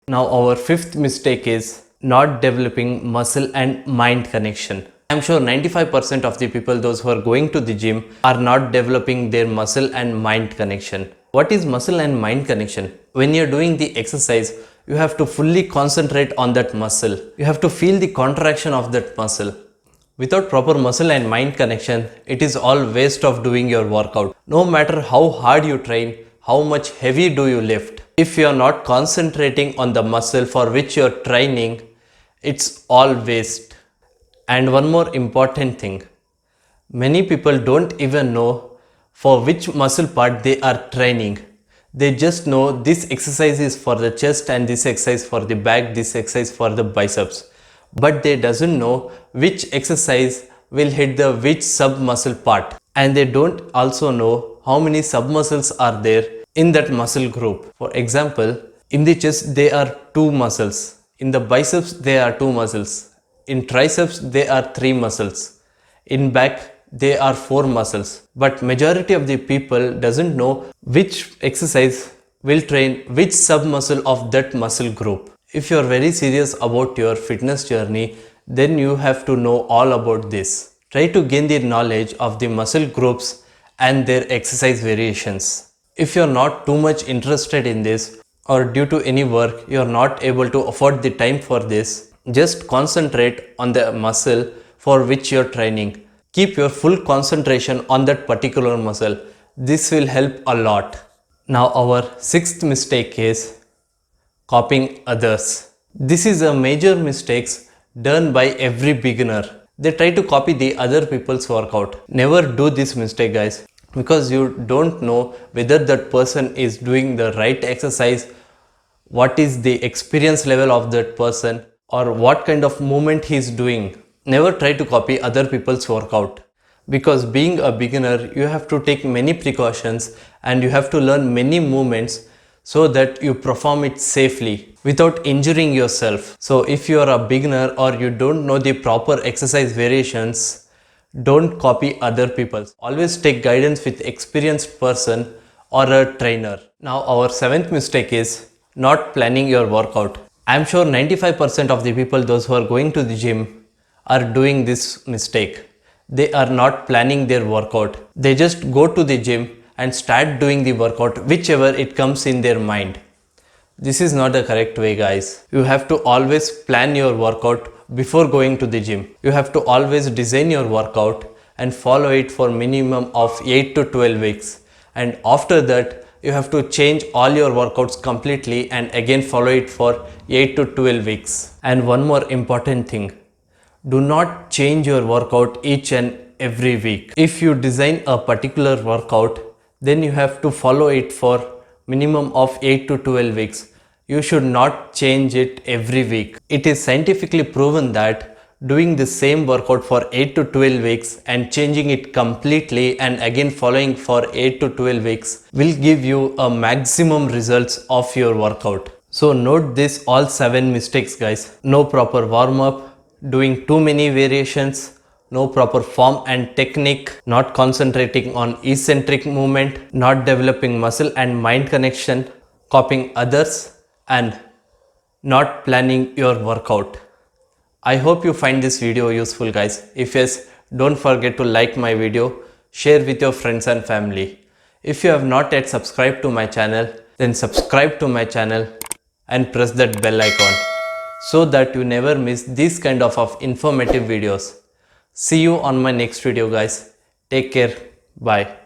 Now our fifth mistake is not developing muscle and mind connection. I'm sure 95% of the people, those who are going to the gym, are not developing their muscle and mind connection. What is muscle and mind connection? When you're doing the exercise, you have to fully concentrate on that muscle. You have to feel the contraction of that muscle. Without proper muscle and mind connection, it is all waste of doing your workout. No matter how hard you train, how much heavy do you lift, if you are not concentrating on the muscle for which you are training, it's all waste. And one more important thing, many people don't even know for which muscle part they are training. They just know this exercise is for the chest and this exercise for the back, this exercise for the biceps. But they doesn't know which exercise will hit the which sub muscle part. And they don't also know how many sub muscles are there in that muscle group. For example, in the chest there are 2 muscles. In the biceps there are 2 muscles. In triceps there are 3 muscles. In back there are 4 muscles. But majority of the people doesn't know which exercise will train which sub muscle of that muscle group. If you are very serious about your fitness journey, then you have to know all about this. Try to gain the knowledge of the muscle groups and their exercise variations. If you are not too much interested in this, or due to any work you are not able to afford the time for this, just concentrate on the muscle for which you are training. Keep your full concentration on that particular muscle. This will help a lot. Now our sixth mistake is copying others. This is a major mistake done by every beginner. They try to copy the other people's workout. Never do this mistake, guys, because you don't know whether that person is doing the right exercise, what is the experience level of that person, or what kind of movement he is doing. Never try to copy other people's workout, because being a beginner you have to take many precautions and you have to learn many movements so that you perform it safely without injuring yourself. So if you are a beginner or you don't know the proper exercise variations, don't copy other people. Always take guidance with experienced person or a trainer. Now our seventh mistake is not planning your workout. I am sure 95% of the people, those who are going to the gym, are doing this mistake. They are not planning their workout. They just go to the gym and start doing the workout whichever it comes in their mind. This is not the correct way, guys. You have to always plan your workout before going to the gym. You have to always design your workout and follow it for minimum of 8 to 12 weeks. And after that, you have to change all your workouts completely and again follow it for 8 to 12 weeks. And one more important thing, do not change your workout each and every week. If you design a particular workout, then you have to follow it for minimum of 8 to 12 weeks. You should not change it every week. It is scientifically proven that doing the same workout for 8 to 12 weeks and changing it completely and again following for 8 to 12 weeks will give you a maximum results of your workout. So note this all 7 mistakes, guys. No proper warm-up, doing too many variations, no proper form and technique, not concentrating on eccentric movement, not developing muscle and mind connection, copying others, and not planning your workout. I hope you find this video useful, guys. If yes, don't forget to like my video, share with your friends and family. If you have not yet subscribed to my channel, then subscribe to my channel and press that bell icon so that you never miss these kind of informative videos. See you on my next video, guys. Take care. Bye.